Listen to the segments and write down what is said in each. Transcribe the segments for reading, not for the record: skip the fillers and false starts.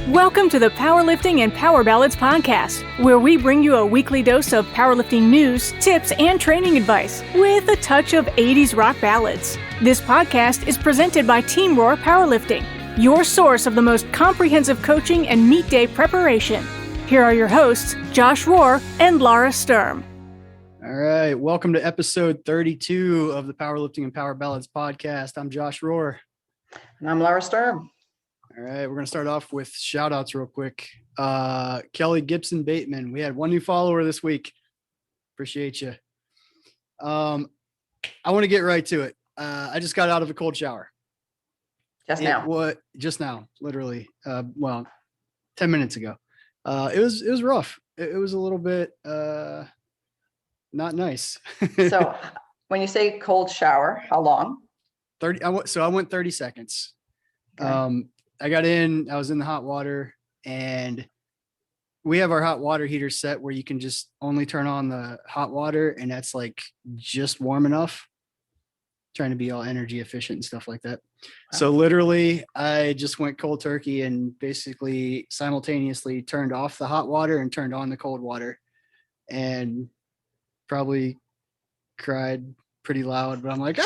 Welcome to the Powerlifting and Power Ballads podcast, where we bring you a weekly dose of powerlifting news, tips, and training advice with a touch of 80s rock ballads. This podcast is presented by Team Roar Powerlifting, your source of the most comprehensive coaching and meet day preparation. Here are your hosts, Josh Rohr and Laura Sturm. All right, welcome to episode 32 of the Powerlifting and Power Ballads podcast. I'm Josh Rohr. And I'm Laura Sturm. All right, we're going to start off with shout outs real quick. Kelly Gibson Bateman. We had one new follower this week. Appreciate you. I want to get right to it. I just got out of a cold shower. Just now, literally. 10 minutes ago. It was rough. It was a little bit not nice. So when you say cold shower, how long? 30. I went 30 seconds. Okay. I got in, I was in the hot water, and we have our hot water heater set where you can just only turn on the hot water, and that's like just warm enough. Trying to be all energy efficient and stuff like that. Wow. So literally I just went cold turkey and basically simultaneously turned off the hot water and turned on the cold water, and probably cried pretty loud, but I'm like,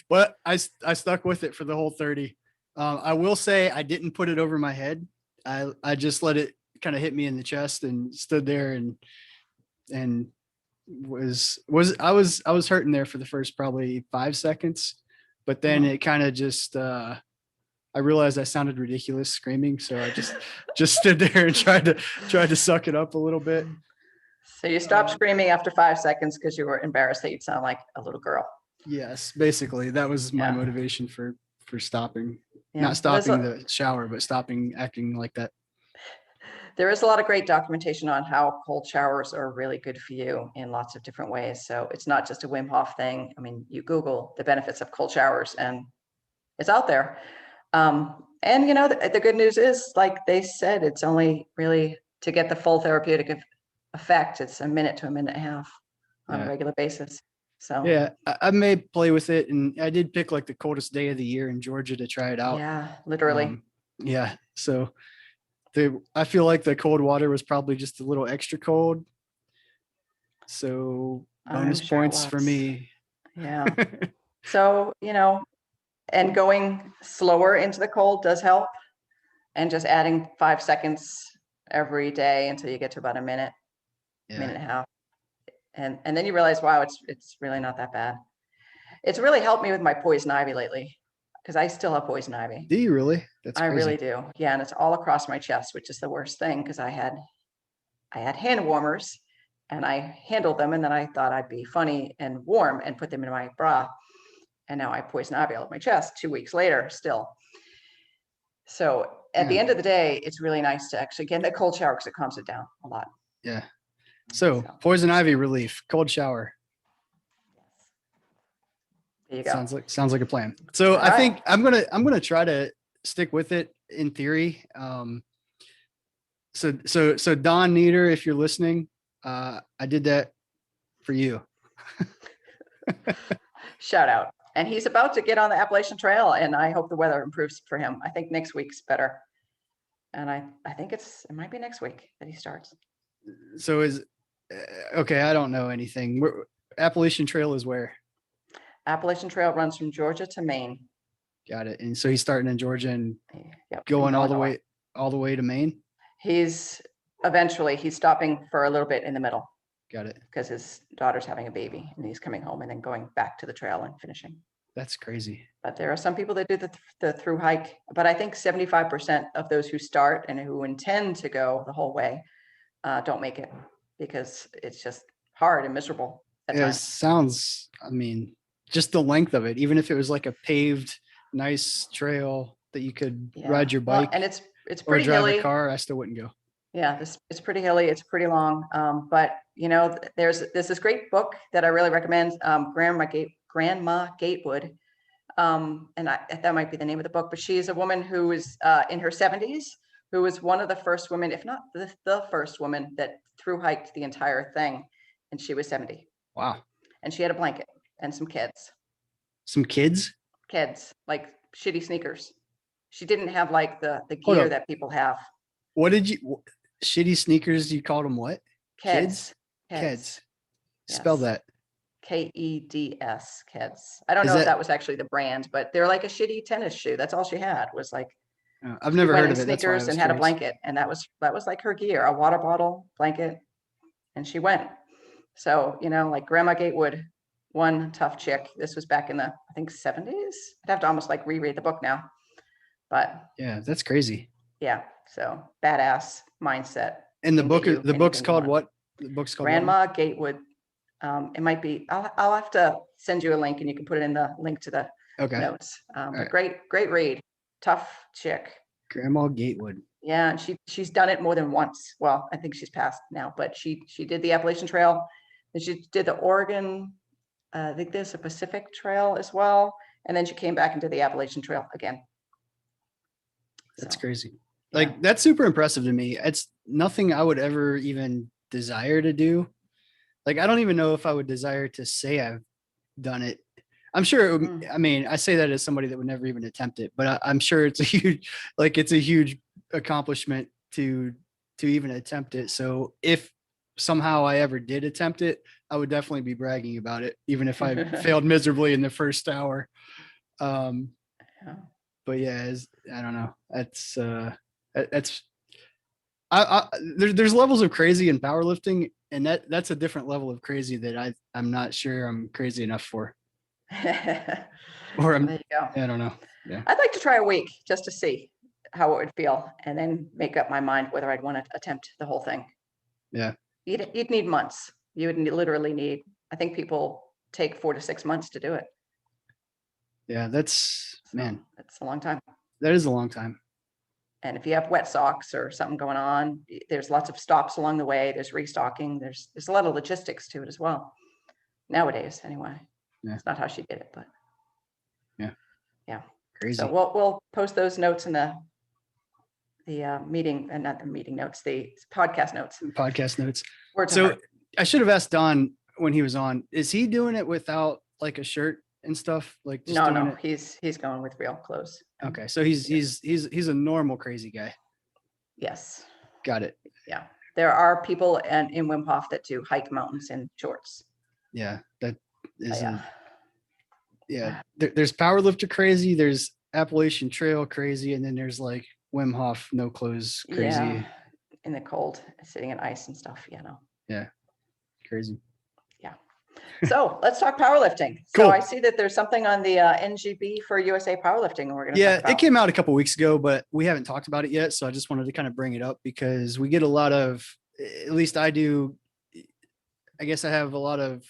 but I stuck with it for the whole 30. I will say I didn't put it over my head. I just let it kind of hit me in the chest and stood there and was hurting there for the first probably 5 seconds, but then it kind of just, I realized I sounded ridiculous screaming. So I just stood there and tried to suck it up a little bit. So you stopped screaming after 5 seconds because you were embarrassed that you'd sound like a little girl. Yes, basically that was my motivation for stopping, not stopping the shower, but stopping acting like that. There is a lot of great documentation on how cold showers are really good for you in lots of different ways. So it's not just a Wim Hof thing. I mean, you Google the benefits of cold showers and it's out there. And you know, the good news is, like they said, it's only really to get the full therapeutic effect. It's a minute to a minute and a half on a regular basis. So yeah, I may play with it, and I did pick like the coldest day of the year in Georgia to try it out. Yeah, literally. So I feel like the cold water was probably just a little extra cold. So bonus points for me. Yeah. So, you know, and going slower into the cold does help. And just adding 5 seconds every day until you get to about a minute, minute and a half. And then you realize, wow, it's really not that bad. It's really helped me with my poison ivy lately, because I still have poison ivy. Do you really? That's crazy. I really do. Yeah, and it's all across my chest, which is the worst thing, because I had hand warmers and I handled them, and then I thought I'd be funny and warm and put them in my bra. And now I have poison ivy all over my chest 2 weeks later still. So at the end of the day, it's really nice to actually get in that cold shower because it calms it down a lot. Yeah. So poison ivy relief, cold shower. There you go. Sounds like a plan. So I think I'm gonna try to stick with it in theory. So Don Nieder, if you're listening, I did that for you. Shout out. And he's about to get on the Appalachian Trail, and I hope the weather improves for him. I think next week's better. And I think it might be next week that he starts. So okay, I don't know anything. Appalachian Trail is where? Appalachian Trail runs from Georgia to Maine. Got it. And so he's starting in Georgia and going all the way to Maine. He's stopping for a little bit in the middle. Got it. Because his daughter's having a baby, and he's coming home and then going back to the trail and finishing. That's crazy. But there are some people that do the through hike. But I think 75% of those who start and who intend to go the whole way don't make it, because it's just hard and miserable at times. It sounds, I mean, just the length of it, even if it was like a paved, nice trail that you could ride your bike, and it's pretty or drive hilly. a car, I still wouldn't go. Yeah, it's pretty hilly. It's pretty long. But you know, there's this great book that I really recommend, Grandma Gatewood. And that might be the name of the book, but she is a woman who is in her 70s, who was one of the first women, if not the first woman, that through hiked the entire thing. And she was 70. Wow. And she had a blanket and some kids. Some kids? Kids, like shitty sneakers. She didn't have like the Hold gear up. that people have. What did you, shitty sneakers, you called them what? Keds. Keds. Yes. Spell that. Keds. Keds. I don't Is know if that- that was actually the brand, but they're like a shitty tennis shoe. That's all she had was like, I've she never went heard in of it. That's why I sneakers was and had a curious. blanket, and that was like her gear, a water bottle, blanket, and she went. So, you know, like Grandma Gatewood, one tough chick. This was back in the, I think, 70s. I'd have to almost like reread the book now. But Yeah, that's crazy. yeah, so badass mindset. And the can book, get you the book's anything you called want. what? The book's called Grandma Gatewood. It might be, I'll have to send you a link and you can put it in the link to the what? Okay. notes. But right. great read. Tough chick. Grandma Gatewood. Yeah, and she's done it more than once. Well, I think she's passed now, but she did the Appalachian Trail, and she did the Oregon. I think there's a Pacific Trail as well, and then she came back and did the Appalachian Trail again. That's So, crazy. yeah. Like that's super impressive to me. It's nothing I would ever even desire to do. Like I don't even know if I would desire to say I've done it. I'm sure. It would, I mean, I say that as somebody that would never even attempt it, but I'm sure it's a huge accomplishment to even attempt it. So if somehow I ever did attempt it, I would definitely be bragging about it, even if I failed miserably in the first hour. Yeah. But yeah, I don't know. There's levels of crazy in powerlifting, and that's a different level of crazy that I'm not sure I'm crazy enough for. Or There you go. I don't know. Yeah. I'd like to try a week just to see how it would feel, and then make up my mind whether I'd want to attempt the whole thing. Yeah. You'd need months. You would literally need. I think people take 4 to 6 months to do it. Yeah, that's man. It's a long time. That is a long time. And if you have wet socks or something going on, there's lots of stops along the way. There's restocking. There's a lot of logistics to it as well. Nowadays, anyway. Yeah. It's not how she did it, but yeah. Crazy. So we'll post those notes in the meeting, and not the meeting notes, the podcast notes. Podcast notes. So I should have asked Don when he was on. Is he doing it without like a shirt and stuff? Like just doing no, it? he's going with real clothes. Okay, so he's a normal crazy guy. Yes. Got it. Yeah. There are people in Wim Hof that do hike mountains in shorts. Yeah, that is yeah. There's powerlifter crazy, there's Appalachian Trail crazy, and then there's like Wim Hof no clothes crazy. Yeah. In the cold, sitting in ice and stuff, Yeah. Crazy. Yeah. So let's talk powerlifting. Cool. So I see that there's something on the NGB for USA Powerlifting, and we're going to talk about. It came out a couple weeks ago, but we haven't talked about it yet. So I just wanted to kind of bring it up because we get a lot of, at least I do, I guess I have a lot of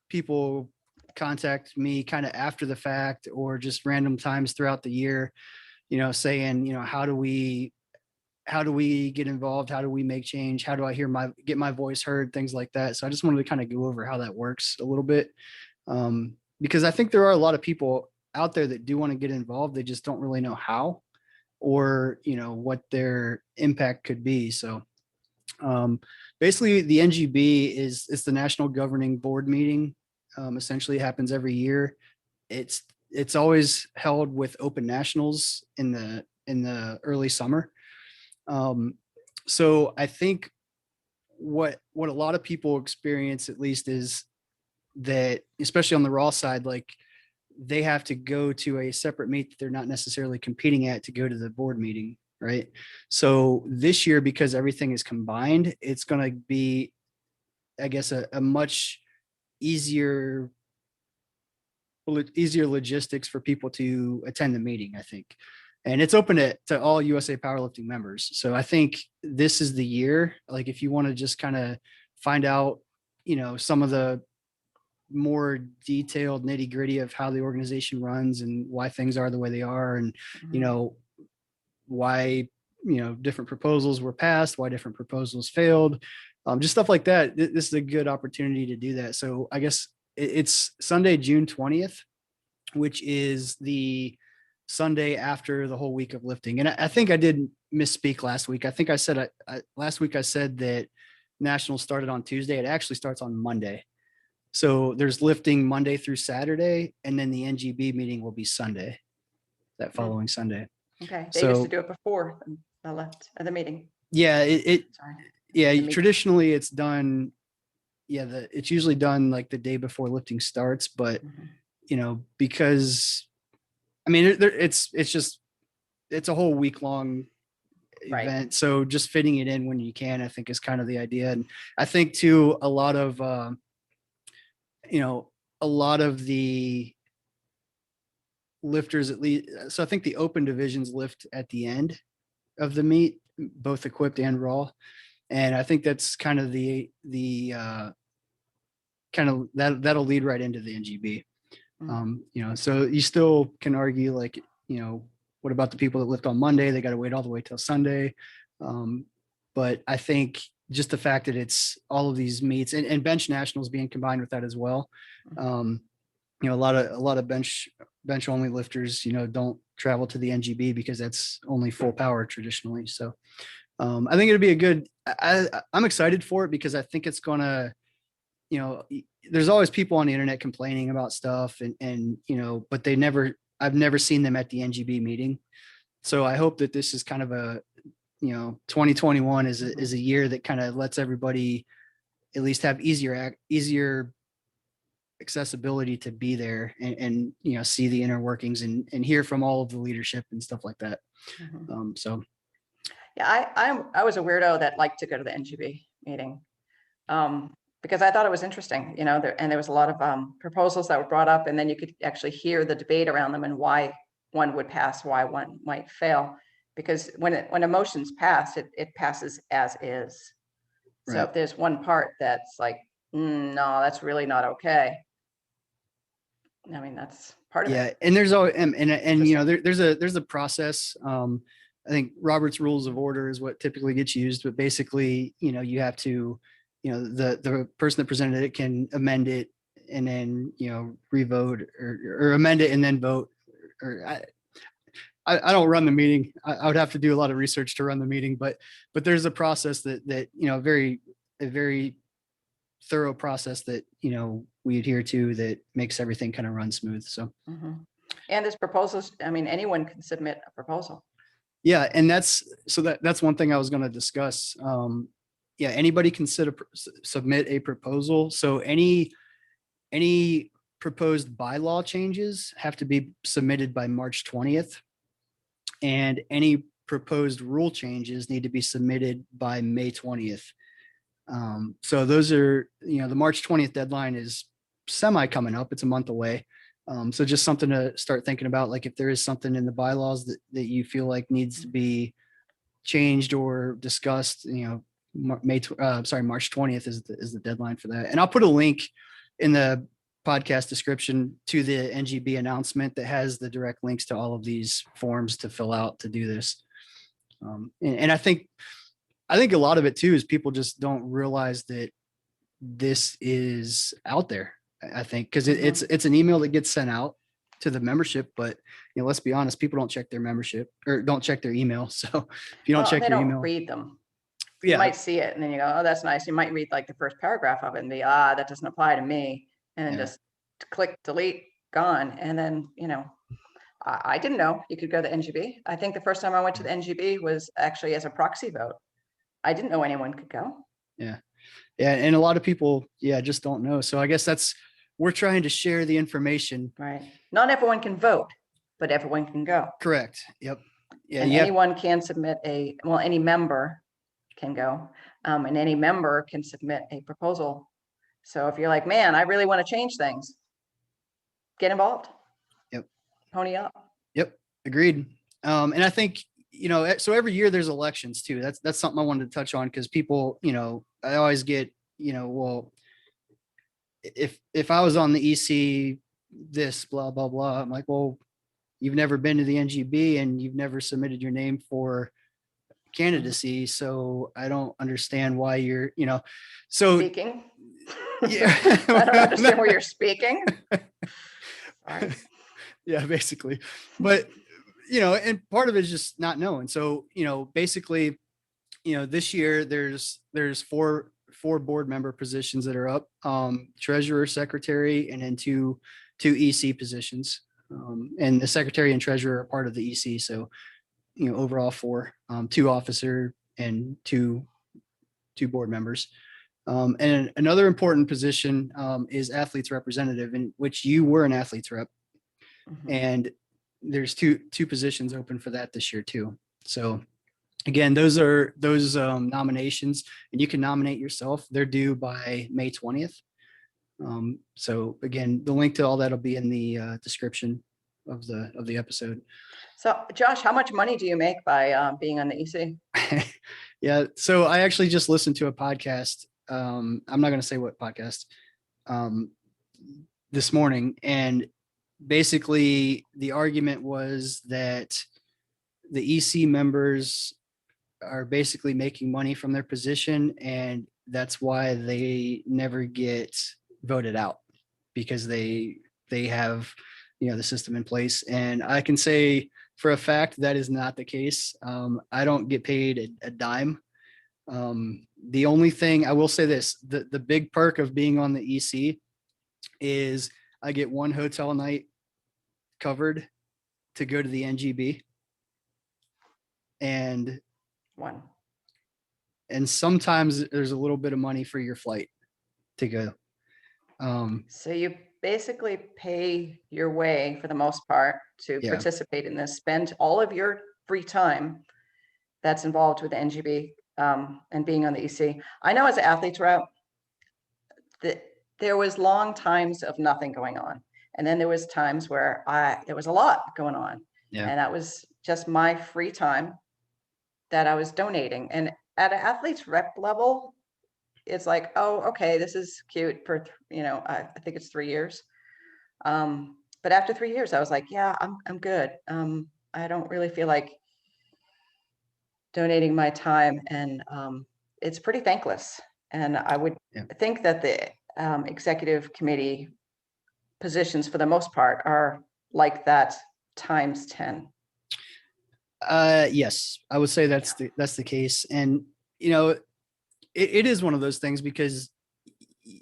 people contact me kind of after the fact or just random times throughout the year, saying, how do we get involved? How do we make change? How do I get my voice heard? Things like that. So I just wanted to kind of go over how that works a little bit. Because I think there are a lot of people out there that do want to get involved. They just don't really know how or, what their impact could be. So basically the NGB is the National Governing Board meeting. Essentially happens every year. It's always held with open nationals in the early summer. So I think what a lot of people experience at least is that, especially on the raw side, like they have to go to a separate meet that they're not necessarily competing at to go to the board meeting. Right. So this year, because everything is combined, it's going to be, I guess, a much easier logistics for people to attend the meeting, I think. And it's open to all USA Powerlifting members. So I think this is the year, like if you want to just kind of find out, some of the more detailed nitty gritty of how the organization runs and why things are the way they are. And, why, different proposals were passed, why different proposals failed, just stuff like that. This is a good opportunity to do that. So I guess it's Sunday, June 20th, which is the Sunday after the whole week of lifting. And I think I did misspeak last week. I think I said last week I said that Nationals started on Tuesday. It actually starts on Monday. So there's lifting Monday through Saturday, and then the NGB meeting will be Sunday, that following Sunday. Okay, they used So to do it before I left at the meeting. yeah, Sorry. yeah, The meeting. traditionally it's done. Yeah, it's usually done like the day before lifting starts, but Mhm. because I mean, it's a whole week long Right. event. So just fitting it in when you can, I think is kind of the idea. And I think too, a lot of, a lot of the lifters at least. So I think the open divisions lift at the end of the meet, both equipped and raw. And I think that's kind of kind of that'll lead right into the NGB. So you still can argue like, what about the people that lift on Monday? They got to wait all the way till Sunday. But I think just the fact that it's all of these meets and bench nationals being combined with that as well. A lot of bench only lifters, don't travel to the NGB because that's only full power traditionally. So I think it'll be a good, I'm excited for it because I think it's gonna, there's always people on the internet complaining about stuff and but I've never seen them at the NGB meeting. So I hope that this is kind of a, 2021 is a year that kind of lets everybody at least have easier accessibility to be there and see the inner workings and hear from all of the leadership and stuff like that. So Yeah, I was a weirdo that liked to go to the NGB meeting because I thought it was interesting, and there was a lot of proposals that were brought up, and then you could actually hear the debate around them and why one would pass, why one might fail. Because when emotions pass, it passes as is. So right. if there's one part that's like, no, that's really not okay. I mean, that's part of it. Yeah, and there's always there's a process. I think Robert's Rules of Order is what typically gets used, but basically, you have to, the person that presented it can amend it and then revote or amend it and then vote. Or I don't run the meeting. I would have to do a lot of research to run the meeting, but there's a process that a very thorough process that we adhere to that makes everything kind of run smooth. So and there's proposals. I mean, anyone can submit a proposal. Yeah, and that's one thing I was going to discuss. Yeah, anybody can submit a proposal. So any proposed bylaw changes have to be submitted by March 20th, and any proposed rule changes need to be submitted by May 20th. So those are, the March 20th deadline is semi coming up. It's a month away. So just something to start thinking about, like if there is something in the bylaws that you feel like needs to be changed or discussed, March 20th is the deadline for that. And I'll put a link in the podcast description to the NGB announcement that has the direct links to all of these forms to fill out to do this. And I think a lot of it too is people just don't realize that this is out there. I think because it's an email that gets sent out to the membership, but let's be honest, people don't check their membership or don't check their email. So if you don't check they your don't email, read them. yeah, You might see it and then you go, oh, that's nice. You might read like the first paragraph of it and be, that doesn't apply to me. And then just click delete, gone. And then, I didn't know you could go to the NGB. I think the first time I went to the NGB was actually as a proxy vote. I didn't know anyone could go. Yeah. And a lot of people, just don't know. So I guess we're trying to share the information. Right. Not everyone can vote, but everyone can go. Correct. Yep. Yeah. And anyone can submit any member can go, and any member can submit a proposal. So if you're like, man, I really want to change things, get involved. Yep. Pony up. Yep. Agreed. And I think, so every year there's elections too. That's something I wanted to touch on because people, I always get, well, if I was on the EC, this blah, blah, blah, I'm like, well, you've never been to the NGB and you've never submitted your name for candidacy. So I don't understand why you're, so speaking. Yeah. I don't understand where you're speaking. Sorry. Yeah, basically. But, and part of it is just not knowing. So, basically, this year there's four board member positions that are up, treasurer, secretary, and then two EC positions. And the secretary and treasurer are part of the EC. So overall 4, 2 officer and two board members. And another important position is athletes representative, in which you were an athletes rep. Mhm. And there's two positions open for that this year too. So again, those nominations, and you can nominate yourself. They're due by May 20th. So again, the link to all that will be in the description of the episode. So Josh, how much money do you make by being on the EC? Yeah. So I actually just listened to a podcast. I'm not going to say what podcast this morning. And basically the argument was that the EC members are basically making money from their position, and that's why they never get voted out, because they have the system in place. And I can say for a fact that is not the case. I don't get paid a dime. The only thing I will say, this the big perk of being on the EC is I get 1 hotel night covered to go to the NGB, and One. sometimes there's a little bit of money for your flight to go. So you basically pay your way for the most part to Yeah. participate in this, spend all of your free time that's involved with the NGB and being on the EC. I know as an athlete's rep that there was long times of nothing going on. And then there was times where there was a lot going on. Yeah. And that was just my free time that I was donating. And at an athlete's rep level, it's like, oh, okay, this is cute for, I think it's 3 years. But after 3 years, I was like, yeah, I'm good. I don't really feel like donating my time, and it's pretty thankless. And I would think that the executive committee positions for the most part are like that times 10. Yes, I would say that's the case. And it is one of those things, because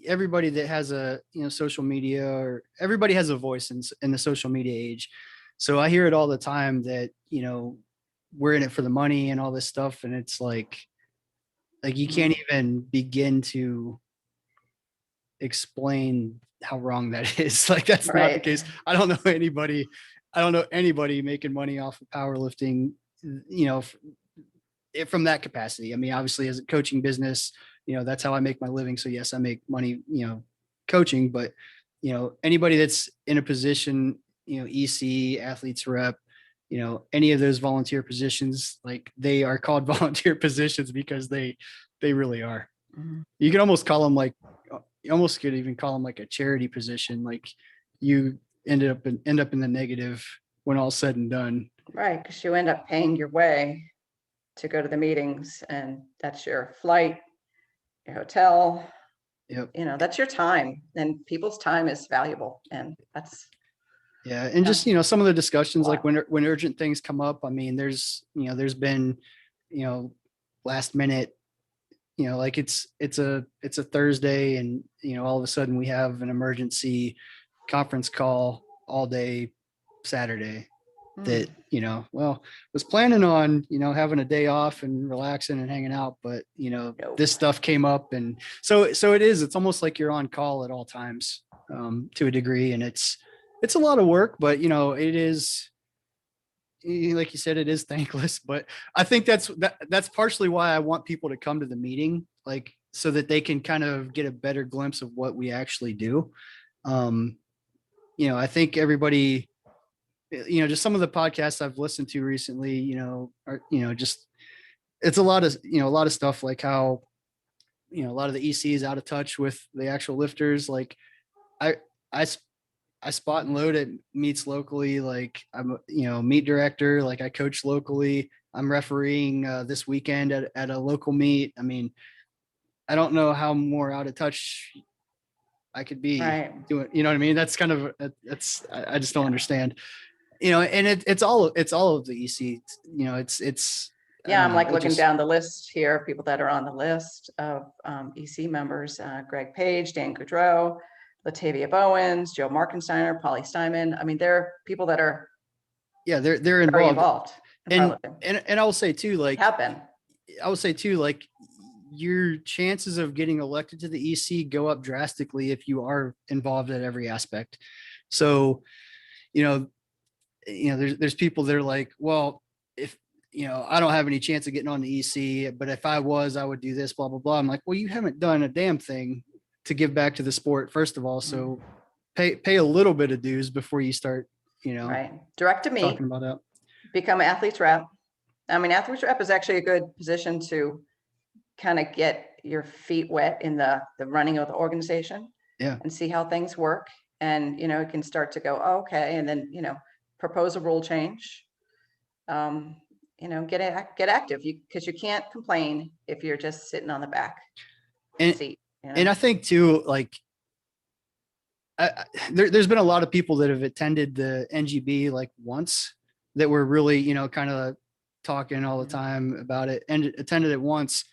everybody that has a social media, or everybody has a voice in the social media age. So I hear it all the time that we're in it for the money and all this stuff, and it's like you can't even begin to explain how wrong that is. Like, that's not the case. I don't know anybody making money off of powerlifting, from that capacity. I mean, obviously as a coaching business, that's how I make my living. So yes, I make money, coaching, but anybody that's in a position, EC, athletes rep, any of those volunteer positions, like, they are called volunteer positions because they really are. Mhm. You can almost call them you almost could even call them like a charity position. Like, you end up in the negative when all's said and done. Right, because you end up paying your way to go to the meetings, and that's your flight, your hotel. Yep. That's your time, and people's time is valuable, and that's. Yeah. And just, some of the discussions, like when urgent things come up, I mean, there's been, last minute, like it's a Thursday, and, all of a sudden we have an emergency conference call all day Saturday that, was planning on, having a day off and relaxing and hanging out, but, this stuff came up. And so it's almost like you're on call at all times, to a degree. And it's a lot of work, but it is, like you said, it is thankless. But I think that's partially why I want people to come to the meeting, like, so that they can kind of get a better glimpse of what we actually do. I think everybody, just some of the podcasts I've listened to recently, are, just, it's a lot of stuff, like how, a lot of the EC is out of touch with the actual lifters. Like, I spot and load at meets locally. Like, I'm, meet director. Like, I coach locally. I'm refereeing this weekend at a local meet. I mean, I don't know how more out of touch I could be doing. You know what I mean? That's kind of I just don't understand. And it's all of the EC. It's. Yeah, I'm like looking down the list here, people that are on the list of EC members: Greg Page, Dan Goudreau, Latavia Bowens, Joe Markensteiner, Polly Steinman. I mean, they're people that are they're involved. And powerlifting. and I will say too, like Have been. I would say too, like your chances of getting elected to the EC go up drastically if you are involved at every aspect. So, you know, there's people that are like, well, if I don't have any chance of getting on the EC, but if I was, I would do this, blah, blah, blah. I'm like, well, you haven't done a damn thing to give back to the sport, first of all. So pay a little bit of dues before you start, Right. Direct to me, talking about that. become athlete's rep. I mean, athlete's rep is actually a good position to kind of get your feet wet in the running of the organization. Yeah. And see how things work. And, it can start to go, oh, okay. And then, propose a rule change. Get active, because you can't complain if you're just sitting on the back seat. And I think too, like, there's been a lot of people that have attended the NGB like once that were really, kind of talking all the time about it, and attended it once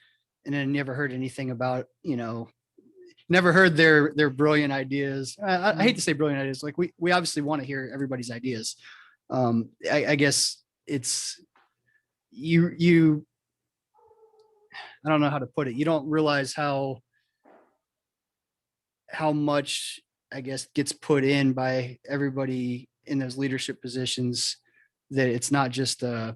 and then never heard anything about, never heard their brilliant ideas. I hate to say brilliant ideas. Like we obviously want to hear everybody's ideas. I guess it's you, I don't know how to put it. You don't realize how much, I guess, gets put in by everybody in those leadership positions, that it's not just it's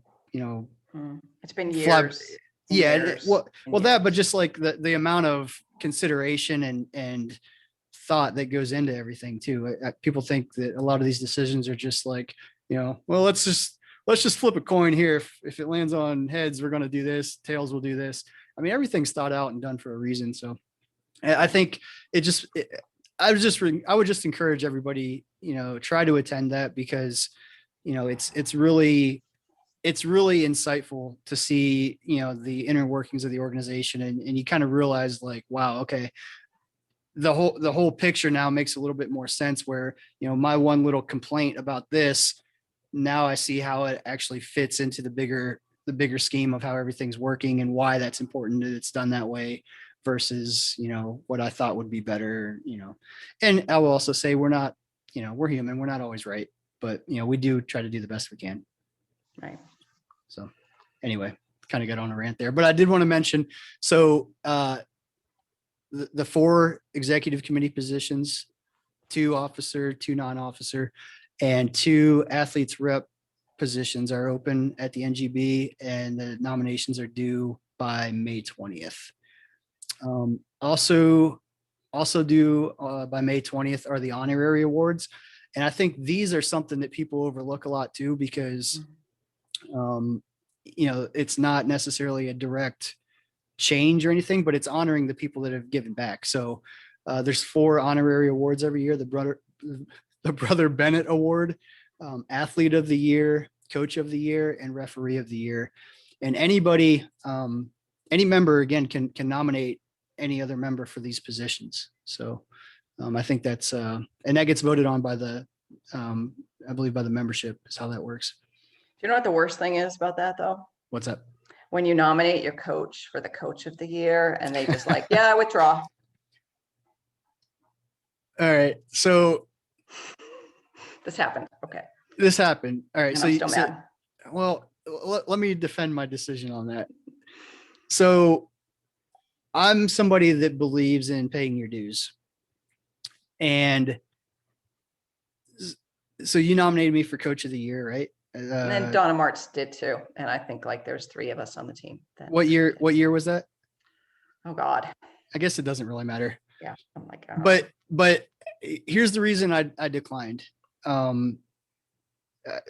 been years. That, but just like the amount of consideration and thought that goes into everything too. People think that a lot of these decisions are just like, well, let's just flip a coin here. If it lands on heads, we're going to do this. Tails will do this. I mean, everything's thought out and done for a reason. So I think I would just encourage everybody, try to attend that, because, it's really insightful to see, the inner workings of the organization, and you kind of realize like, wow, okay, the whole picture now makes a little bit more sense, where, my one little complaint about this, now I see how it actually fits into the bigger scheme of how everything's working and why that's important that it's done that way versus, what I thought would be better, and I will also say we're not, we're human. We're not always right, but, we do try to do the best we can. Right. So anyway, kind of got on a rant there, but I did want to mention, so the 4 executive committee positions, 2 officer, 2 non-officer, and 2 athletes rep positions are open at the NGB, and the nominations are due by May 20th. Also due by May 20th are the Honorary Awards. And I think these are something that people overlook a lot too, because, it's not necessarily a direct change or anything, but it's honoring the people that have given back. So there's 4 Honorary Awards every year: the Brother Bennett Award, Athlete of the Year, Coach of the Year, and Referee of the Year. And anybody, any member, again, can nominate any other member for these positions. So I think that's, and that gets voted on by I believe by the membership is how that works. Do you know what the worst thing is about that though? What's that? When you nominate your coach for the Coach of the Year and they just like, yeah, I withdraw. All right. So this happened. Okay. This happened. All right. And So, I'm still mad. Well, let me defend my decision on that. So I'm somebody that believes in paying your dues. And so you nominated me for Coach of the Year, right? And then Donna Martz did too. And I think like there's 3 of us on the team. What year was that? Oh God. I guess it doesn't really matter. Yeah. I'm like, but here's the reason I declined. The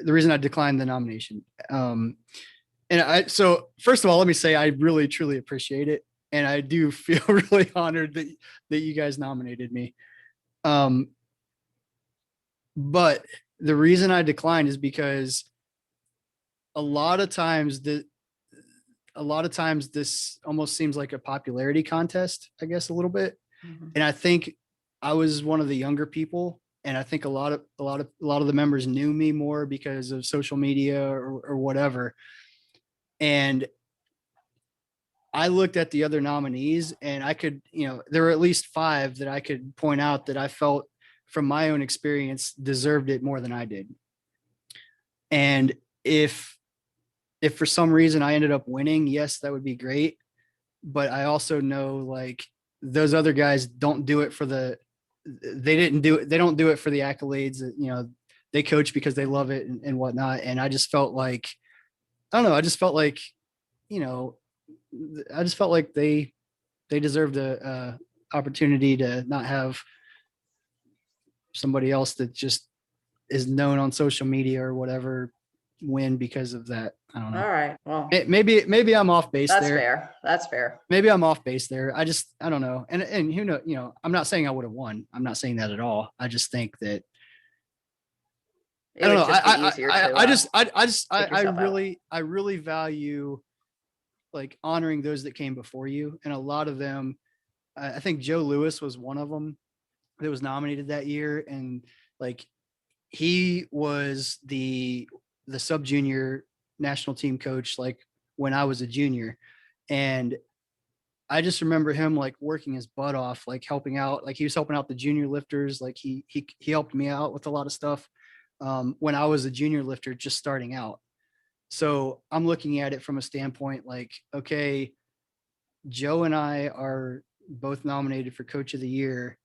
reason I declined the nomination. So first of all, let me say, I really, truly appreciate it. And I do feel really honored that you guys nominated me. But the reason I declined is because a lot of times this almost seems like a popularity contest, I guess, a little bit. Mhm. And I think I was one of the younger people, and I think a lot of the members knew me more because of social media or whatever. And I looked at the other nominees, and I could, there were at least 5 that I could point out that I felt from my own experience deserved it more than I did. And if if for some reason I ended up winning, yes, that would be great. But I also know like those other guys don't do it for they don't do it for the accolades. They coach because they love it and whatnot. And I just felt like, I don't know, I just felt like, you know, I just felt like they deserved a opportunity to not have somebody else that just is known on social media or whatever win because of that. I don't know. All right. Well, Maybe I'm off base that's there. fair. That's fair. Maybe I'm off base there. I don't know. And who knows, I'm not saying I would have won. I'm not saying that at all. I just think that It I don't would know. just be easier to I really value like honoring those that came before you. And a lot of them, I think Joe Lewis was one of them that was nominated that year. And like, he was the sub junior national team coach, like when I was a junior. And I just remember him like working his butt off, like helping out, like he was helping out the junior lifters. Like he helped me out with a lot of stuff when I was a junior lifter, just starting out. So I'm looking at it from a standpoint like, okay, Joe and I are both nominated for coach of the year,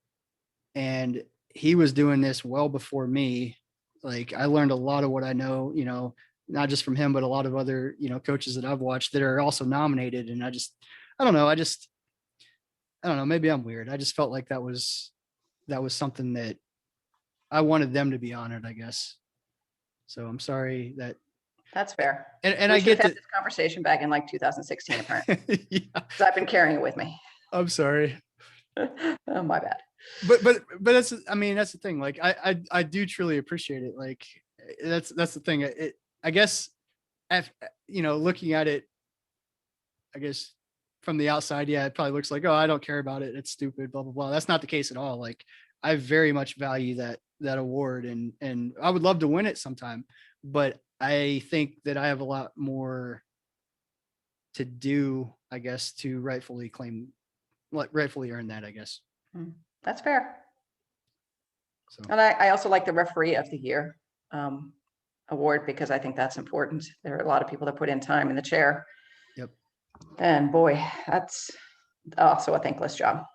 and he was doing this well before me. Like I learned a lot of what I know, not just from him, but a lot of other, coaches that I've watched that are also nominated. And I don't know. I don't know. Maybe I'm weird. I just felt like that was something that I wanted them to be honored, I guess. So I'm sorry that. That's fair. And we I get this conversation back in like 2016, apparently. Yeah. So I've been carrying it with me. I'm sorry. Oh, my bad. But that's the thing. Like I do truly appreciate it. Like that's the thing. I guess, looking at it, I guess from the outside, yeah, it probably looks like, oh, I don't care about it. It's stupid, blah, blah, blah. That's not the case at all. Like I very much value that award and I would love to win it sometime, but I think that I have a lot more to do, I guess, to rightfully earn that, I guess. That's fair. So. And I also like the referee of the year award, because I think that's important. There are a lot of people that put in time in the chair. Yep. And boy, that's also a thankless job.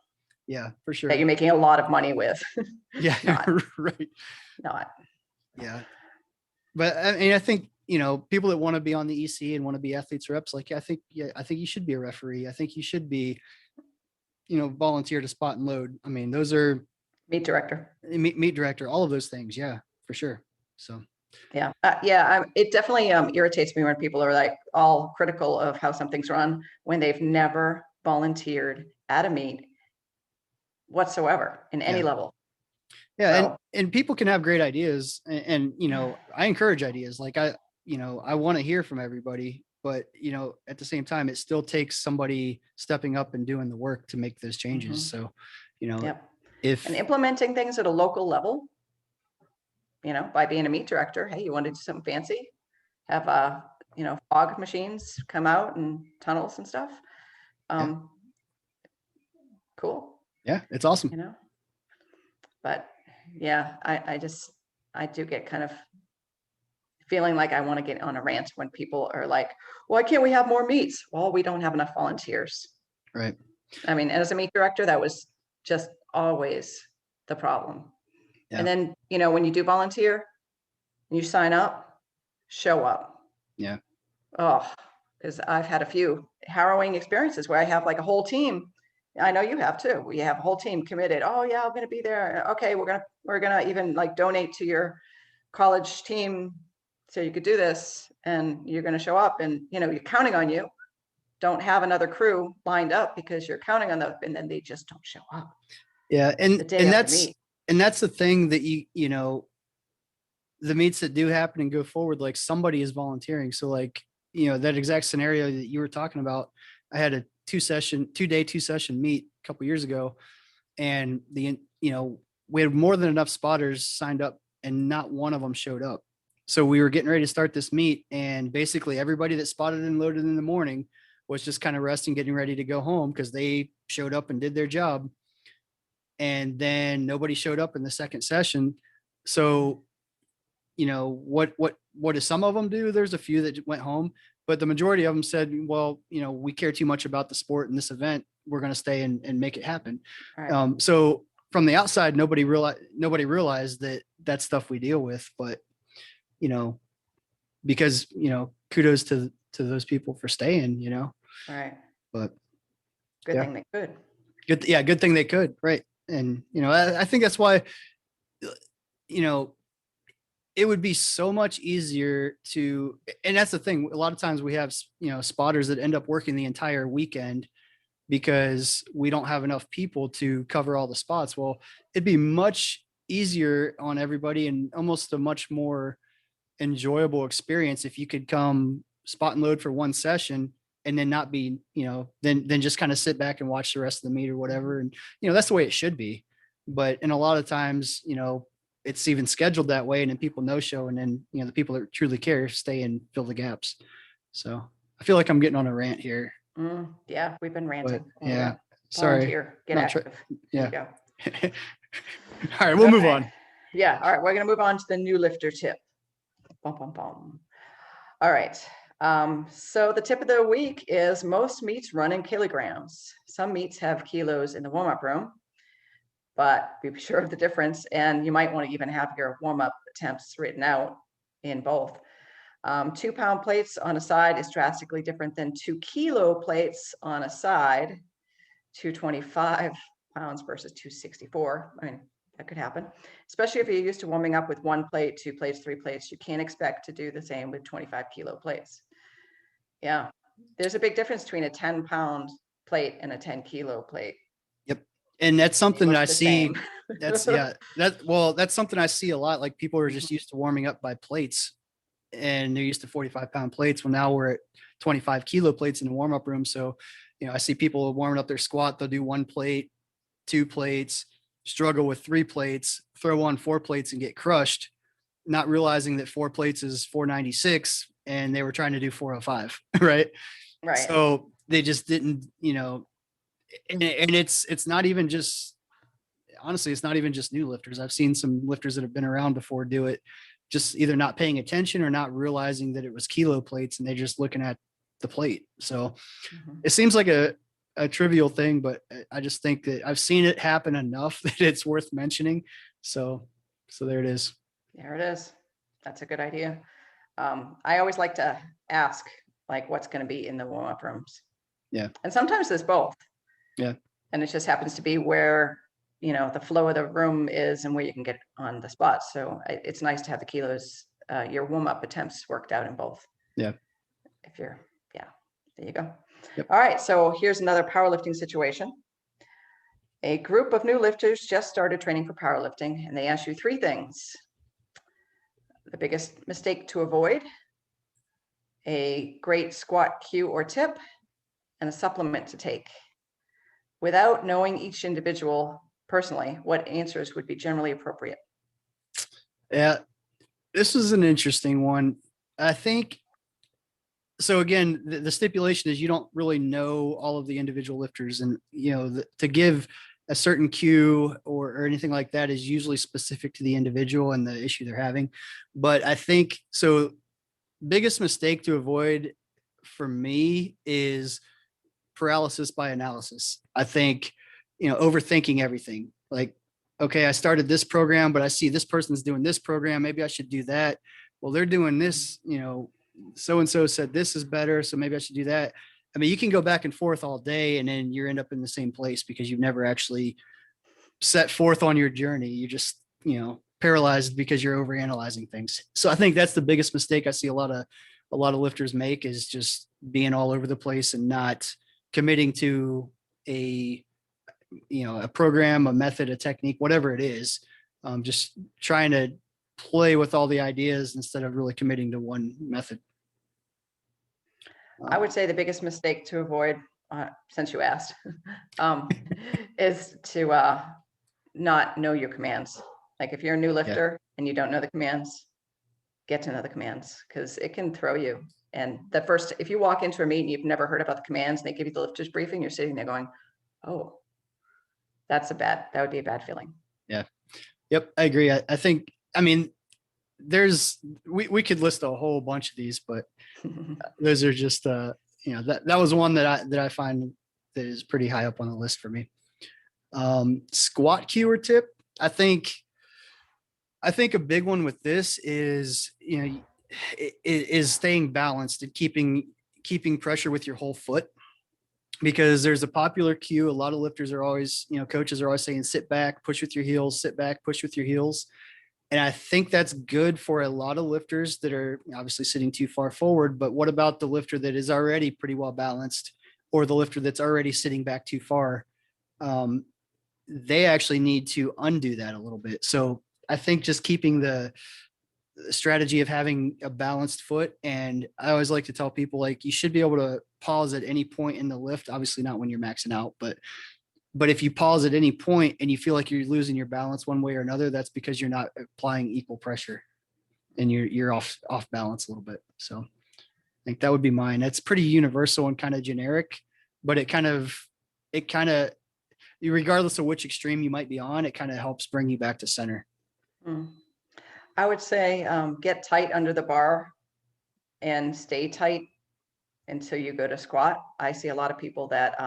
Yeah, for sure. That you're making a lot of money with. Yeah, right. Not. Yeah. But I think, people that want to be on the EC and want to be athletes reps, like, I think you should be a referee. I think you should be, volunteer to spot and load. I mean, those are meet director, all of those things. Yeah, for sure. So. Yeah. It definitely irritates me when people are like all critical of how something's run when they've never volunteered at a meet whatsoever in any level. Yeah. So, and people can have great ideas and I encourage ideas. Like I want to hear from everybody, but at the same time, it still takes somebody stepping up and doing the work to make those changes. So, and implementing things at a local level, by being a meet director, hey, you want to do something fancy, have fog machines come out and tunnels and stuff. Cool. Yeah, it's awesome. But yeah, I do get kind of feeling like I want to get on a rant when people are like, why can't we have more meets? Well, we don't have enough volunteers. Right. I mean, as a meet director, that was just always the problem. Yeah. And then, when you do volunteer and you sign up, show up. Yeah. Oh, because I've had a few harrowing experiences where I have like a whole team. I know you have too. We have a whole team committed. Oh yeah, I'm going to be there. Okay. We're going to even like donate to your college team so you could do this, and you're going to show up, and you're counting on you. Don't have another crew lined up because you're counting on them, and then they just don't show up. Yeah. And that's the thing that the meets that do happen and go forward, like somebody is volunteering. So like, that exact scenario that you were talking about, I had a 2-day 2-session meet a couple years ago, and we had more than enough spotters signed up and not one of them showed up. So we were getting ready to start this meet, and basically everybody that spotted and loaded in the morning was just kind of resting, getting ready to go home because they showed up and did their job. And then nobody showed up in the second session. So, what do some of them do? There's a few that went home, but the majority of them said, well, we care too much about the sport and this event. We're going to stay and make it happen. Right. So from the outside, nobody realized that stuff we deal with, but, because, kudos to those people for staying, Right. but Good yeah. thing they could. Good thing they could. Right. And, I think that's why, it would be so much easier to, and that's the thing. A lot of times we have, spotters that end up working the entire weekend because we don't have enough people to cover all the spots. Well, it'd be much easier on everybody and almost a much more enjoyable experience if you could come spot and load for one session and then not be, then just kind of sit back and watch the rest of the meet or whatever. And, that's the way it should be. But in a lot of times, it's even scheduled that way, and then people no show, and then the people that truly care stay and fill the gaps. So I feel like I'm getting on a rant here. Yeah, we've been ranting. Yeah, sorry. Volunteer, get active. Yeah. There you go. All right, we'll move on. Yeah, all right, we're going to move on to the new lifter tip. Bum, bum, bum. All right. So the tip of the week is most meets run in kilograms. Some meets have kilos in the warm-up room, but be sure of the difference. And you might want to even have your warm-up attempts written out in both. 2 pound plates on a side is drastically different than 2 kilo plates on a side. 225 pounds versus 264. I mean, that could happen, especially if you're used to warming up with 1 plate, 2 plates, 3 plates. You can't expect to do the same with 25 kilo plates. Yeah, there's a big difference between a 10 pound plate and a 10 kilo plate. Yep. And that's something that I see. Same. That's something I see a lot. Like people are just used to warming up by plates, and they're used to 45 pound plates. Well, now we're at 25 kilo plates in the warm up room. So, I see people warming up their squat. They'll do 1 plate, 2 plates, struggle with 3 plates, throw on 4 plates and get crushed, not realizing that 4 plates is 496 and they were trying to do 405. Right. Right. So they just didn't, and it's not even just, honestly, it's not even just new lifters. I've seen some lifters that have been around before do it, just either not paying attention or not realizing that it was kilo plates, and they're just looking at the plate. So it seems like a trivial thing, but I just think that I've seen it happen enough that it's worth mentioning. So there it is. There it is. That's a good idea. I always like to ask, like, what's going to be in the warm-up rooms. Yeah. And sometimes there's both. Yeah. And it just happens to be where, the flow of the room is and where you can get on the spot. So it's nice to have the kilos, your warm-up attempts worked out in both. Yeah. There you go. Yep. All right. So here's another powerlifting situation. A group of new lifters just started training for powerlifting, and they ask you 3 things. The biggest mistake to avoid, a great squat cue or tip, and a supplement to take. Without knowing each individual personally, what answers would be generally appropriate? Yeah, this is an interesting one. I think, so again, the stipulation is you don't really know all of the individual lifters, and, to give a certain cue or anything like that is usually specific to the individual and the issue they're having. But I think, so biggest mistake to avoid for me is paralysis by analysis. I think, overthinking everything. Like, okay, I started this program, but I see this person's doing this program. Maybe I should do that. Well, they're doing this, so-and-so said this is better, so maybe I should do that. I mean, you can go back and forth all day and then you end up in the same place because you've never actually set forth on your journey. You're just, paralyzed because you're overanalyzing things. So I think that's the biggest mistake I see a lot of lifters make, is just being all over the place and not committing to a program, a method, a technique, whatever it is. Just trying to play with all the ideas instead of really committing to one method. I would say the biggest mistake to avoid, since you asked, is to not know your commands. Like if you're a new lifter and you don't know the commands, get to know the commands, because it can throw you. And if you walk into a meet and you've never heard about the commands and they give you the lifter's briefing, you're sitting there going, oh, that would be a bad feeling. Yeah. Yep. I agree. I think, we could list a whole bunch of these, but those are just that was one that I find that is pretty high up on the list for me. Squat cue or tip. I think a big one with this is, is staying balanced and keeping pressure with your whole foot, because there's a popular cue. A lot of lifters are always, coaches are always saying, sit back, push with your heels, sit back, push with your heels. And I think that's good for a lot of lifters that are obviously sitting too far forward. But what about the lifter that is already pretty well balanced, or the lifter that's already sitting back too far? They actually need to undo that a little bit. So I think just keeping the strategy of having a balanced foot. And I always like to tell people, like, you should be able to pause at any point in the lift, obviously not when you're maxing out, but if you pause at any point and you feel like you're losing your balance one way or another, that's because you're not applying equal pressure and you're off balance a little bit. So I think that would be mine. That's pretty universal and kind of generic, but it kind of, regardless of which extreme you might be on, it kind of helps bring you back to center. I would say get tight under the bar and stay tight until you go to squat. I see a lot of people that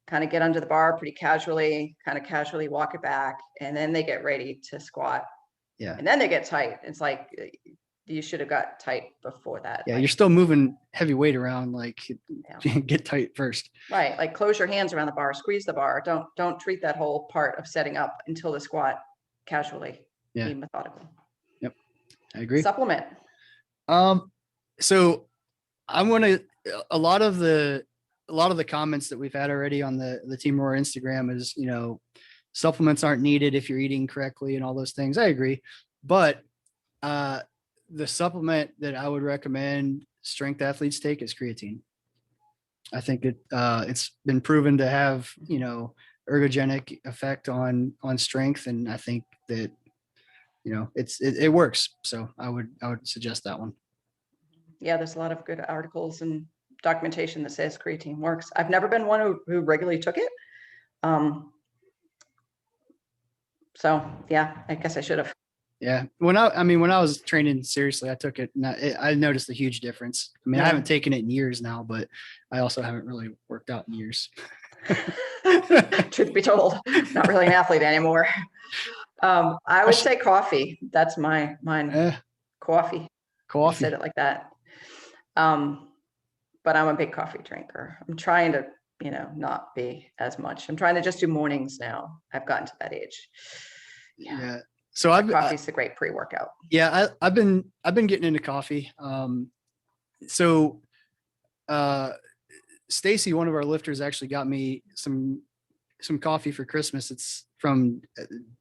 kind of get under the bar pretty casually, kind of casually walk it back, and then they get ready to squat. Yeah. And then they get tight. It's like, you should have got tight before that. Yeah. Like, You're still moving heavy weight around, like get tight first. Right. Like, close your hands around the bar, squeeze the bar. Don't treat that whole part of setting up until the squat casually. Yeah. Be methodical. Yep. I agree. Supplement. So I'm going to, a lot of the comments that we've had already on the Team Roar Instagram is, supplements aren't needed if you're eating correctly and all those things. I agree. But the supplement that I would recommend strength athletes take is creatine. I think it's been proven to have, ergogenic effect on strength. And I think that, it works. So I would suggest that one. Yeah, there's a lot of good articles and documentation that says creatine works. I've never been one who regularly took it. So yeah, I guess I should have. Yeah. When I was training seriously, I took it and I noticed a huge difference. I mean, I haven't taken it in years now, but I also haven't really worked out in years. Truth be told, not really an athlete anymore. I would say coffee. That's mine. Coffee. I said it like that. But I'm a big coffee drinker. I'm trying to, not be as much. I'm trying to just do mornings now. I've gotten to that age. Yeah. So coffee's a great pre-workout. Yeah, I've been getting into coffee. So Stacy, one of our lifters, actually got me some coffee for Christmas. It's from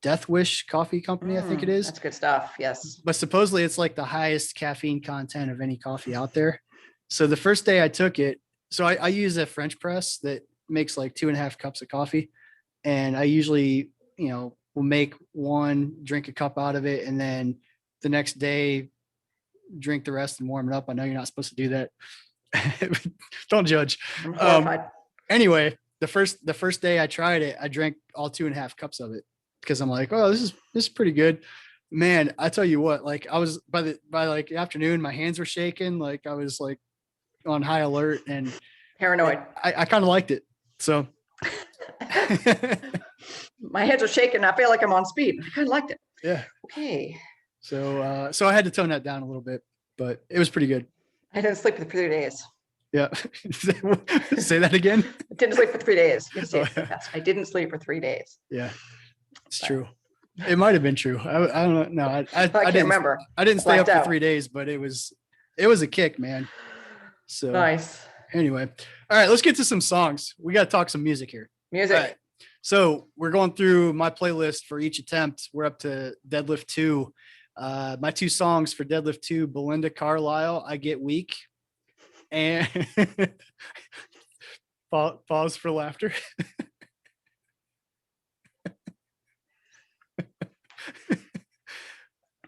Death Wish Coffee Company, I think it is. That's good stuff. Yes. But supposedly it's like the highest caffeine content of any coffee out there. So the first day I took it, so I use a French press that makes like 2.5 cups of coffee. And I usually, will make one, drink a cup out of it, and then the next day drink the rest and warm it up. I know you're not supposed to do that. Don't judge. Anyway, the first day I tried it, I drank all 2.5 cups of it because I'm like, oh, this is pretty good. Man, I tell you what, like I was by like afternoon, my hands were shaking, like I was like on high alert and paranoid. I kind of liked it. So my hands are shaking. I feel like I'm on speed. I kind of liked it. Yeah. Okay. So I had to tone that down a little bit, but it was pretty good. I didn't sleep for 3 days. Yeah. Say that again. I didn't sleep for 3 days. Yes. I didn't sleep for 3 days. Yeah, it's true. It might have been true. I don't know. No, I can't remember. I didn't stay up for 3 days, but it was a kick, man. So nice. Anyway, all right, let's get to some songs. We got to talk some music here. Music. Right. So we're going through my playlist for each attempt. We're up to Deadlift 2. My 2 songs for Deadlift 2, Belinda Carlisle, I Get Weak. And pause for laughter.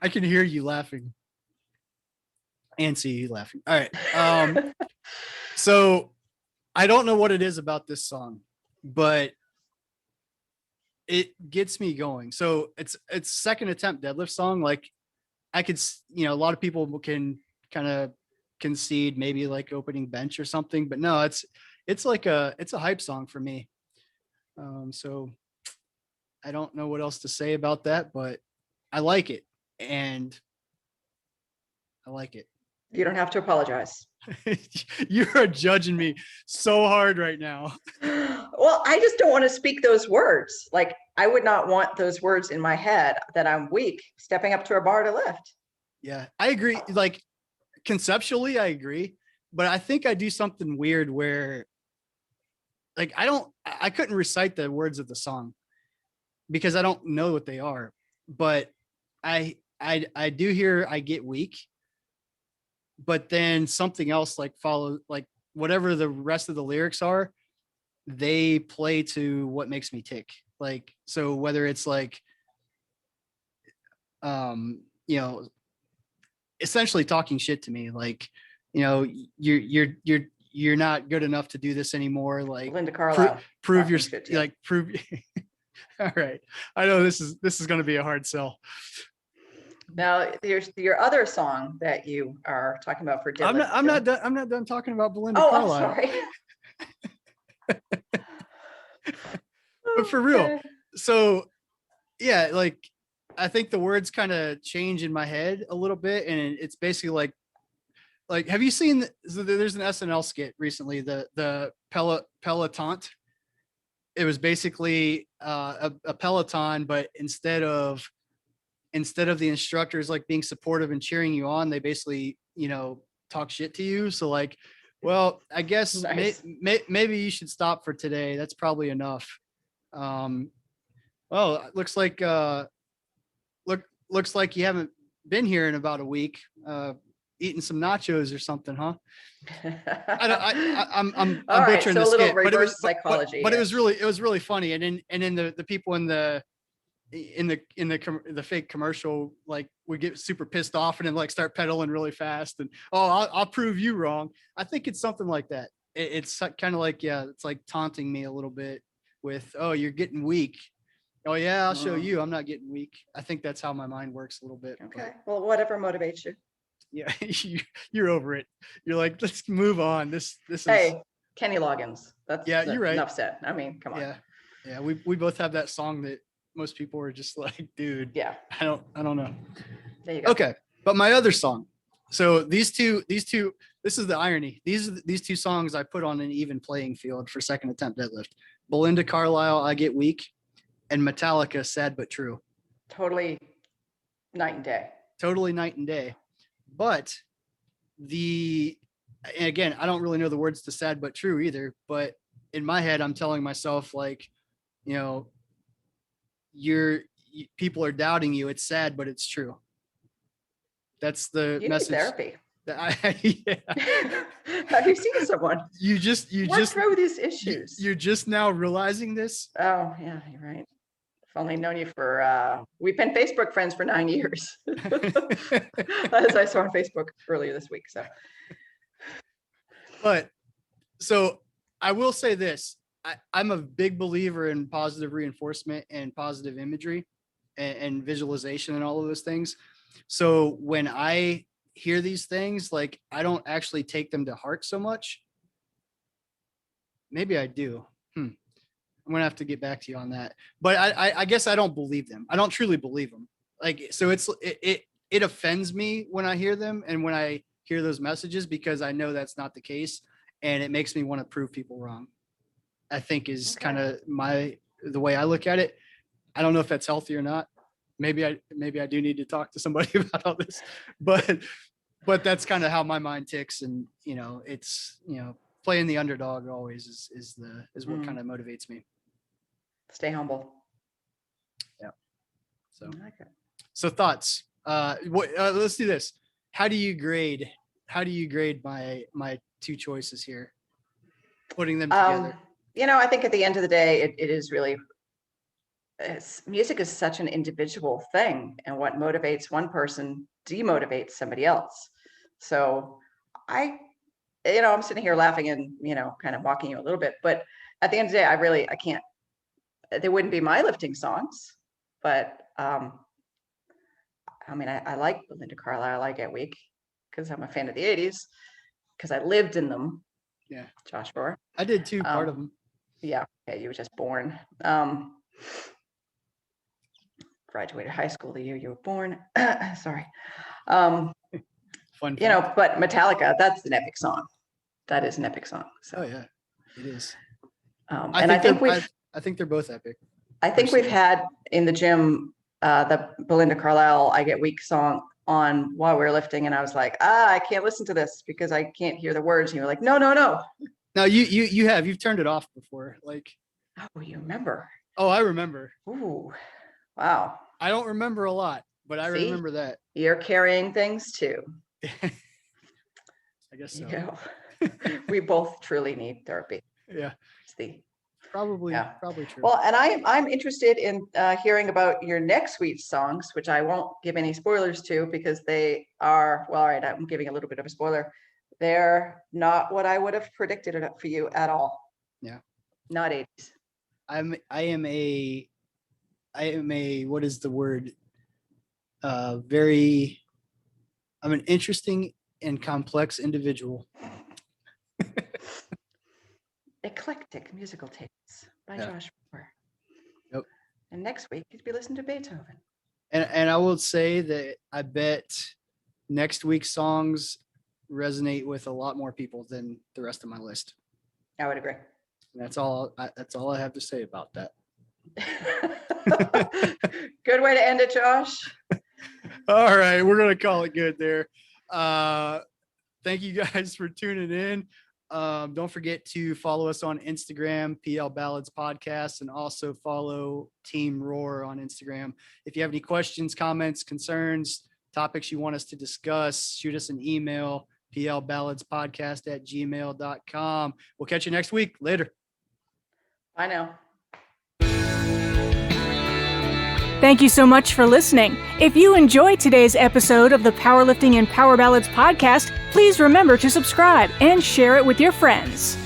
I can hear you laughing and see you laughing. All right. So I don't know what it is about this song, but it gets me going. So it's second attempt deadlift song. Like a lot of people can kind of concede maybe like opening bench or something, but no, it's a hype song for me. So I don't know what else to say about that, but I like it, and I like it. You don't have to apologize. You are judging me so hard right now. Well, I just don't want to speak those words. Like, I would not want those words in my head that I'm weak stepping up to a bar to lift. Yeah, I agree. Like, conceptually, I agree, but I think I do something weird where, like, I couldn't recite the words of the song because I don't know what they are, but I do hear I get weak, but then something else like follow, like whatever the rest of the lyrics are, they play to what makes me tick. Like, so whether it's like, you know, essentially talking shit to me, like, you know, you're not good enough to do this anymore. Like, Linda Carlisle. prove your, talking shit to you. like, prove. All right. I know this is going to be a hard sell. Now, there's your other song that you are talking about for Deadlift. I'm not done talking about Belinda Oh, Carlisle. I'm sorry. But for real. Okay. So yeah, like, I think the words kind of change in my head a little bit, and it's basically like, have you seen? So there's an SNL skit recently, the Peloton. It was basically a Peloton, but instead of the instructors like being supportive and cheering you on, they basically, you know, talk shit to you. So like, well, I guess Nice. maybe you should stop for today. That's probably enough. Well, it looks like looks like you haven't been here in about a week, eating some nachos or something, huh? I'm All right, butchering so the a little skit, but it was reverse psychology. but here. it was really funny. And then the people in the fake commercial, like, would get super pissed off and then like start pedaling really fast and, oh, I'll prove you wrong. I think it's something like that. It's kind of like, yeah, it's like taunting me a little bit with, oh, you're getting weak. Oh yeah, I'll show you I'm not getting weak. I think that's how my mind works a little bit. Okay, well, whatever motivates you. Yeah, you're over it. You're like, let's move on. This is, Hey, Kenny Loggins. That's you're right. Enough said. I mean, come on. Yeah. We both have that song that most people are just like, dude. Yeah. I don't know. There you go. Okay, but my other song. So these two. This is the irony. These two songs I put on an even playing field for second attempt deadlift. Belinda Carlisle, I Get Weak, and Metallica, Sad But True. Totally night and day. Totally night and day. But and again, I don't really know the words to Sad But True either, but in my head, I'm telling myself, like, you know, people are doubting you. It's sad, but it's true. That's the You message. need therapy. Yeah. Have you seen someone? You just through these issues. You're just now realizing this. Oh yeah, you're right. I've only known you for we've been Facebook friends for 9 years. As I saw on Facebook earlier this week. But so I will say this. I'm a big believer in positive reinforcement and positive imagery and visualization and all of those things. So when I hear these things, like, I don't actually take them to heart so much. Maybe I do. I'm gonna have to get back to you on that. But I guess I don't believe them. I don't truly believe them. Like, so it offends me when I hear them and when I hear those messages, because I know that's not the case, and it makes me want to prove people wrong. I think is kind of the way I look at it. I don't know if that's healthy or not. Maybe I do need to talk to somebody about all this, but that's kind of how my mind ticks. And, you know, it's, you know, playing the underdog always is what kind of motivates me. Stay humble. Yeah. So, Okay. So thoughts, let's do this. How do you grade my two choices here? Putting them together. You know, I think at the end of the day, it is really, music is such an individual thing, and what motivates one person demotivates somebody else. So I'm sitting here laughing and, you know, kind of mocking you a little bit, but at the end of the day, I can't, they wouldn't be my lifting songs, but I mean, I like Belinda Carlisle, I Get Weak, because I'm a fan of the 80s, because I lived in them. Yeah. Josh Rohr. I did too, part of them. Yeah, okay, you were just born. Graduated high school the year you were born. Sorry. Fun You know, but Metallica, that's an epic song. That is an epic song. So. Oh yeah, it is. I think they're both epic. I think we've had in the gym the Belinda Carlisle "I Get Weak" song on while we were lifting, and I was like, I can't listen to this because I can't hear the words. And you were like, no. No, you've turned it off before. Like, oh, you remember? Oh, I remember. Ooh, wow. I don't remember a lot, but I remember that. You're carrying things too. I guess so. You know, we both truly need therapy. Yeah. It's probably true. Well, and I'm interested in hearing about your next week's songs, which I won't give any spoilers to because they are, well, all right, I'm giving a little bit of a spoiler. They're not what I would have predicted it for you at all. Yeah. Not 80s. I am a what is the word? I'm an interesting and complex individual. Eclectic musical tastes by Josh Rohr. Yep. And next week you'd be listening to Beethoven. And I will say that I bet next week's songs resonate with a lot more people than the rest of my list. I would agree. And that's all I have to say about that. Good way to end it, Josh. All right, we're gonna call it good there. Thank you guys for tuning in. Don't forget to follow us on Instagram, PL Ballads Podcast, and also follow Team Roar on Instagram. If you have any questions, comments, concerns, topics you want us to discuss, shoot us an email, plballadspodcast@gmail.com. We'll catch you next week. Later. Bye now. Thank you so much for listening. If you enjoyed today's episode of the Powerlifting and Power Ballads podcast, please remember to subscribe and share it with your friends.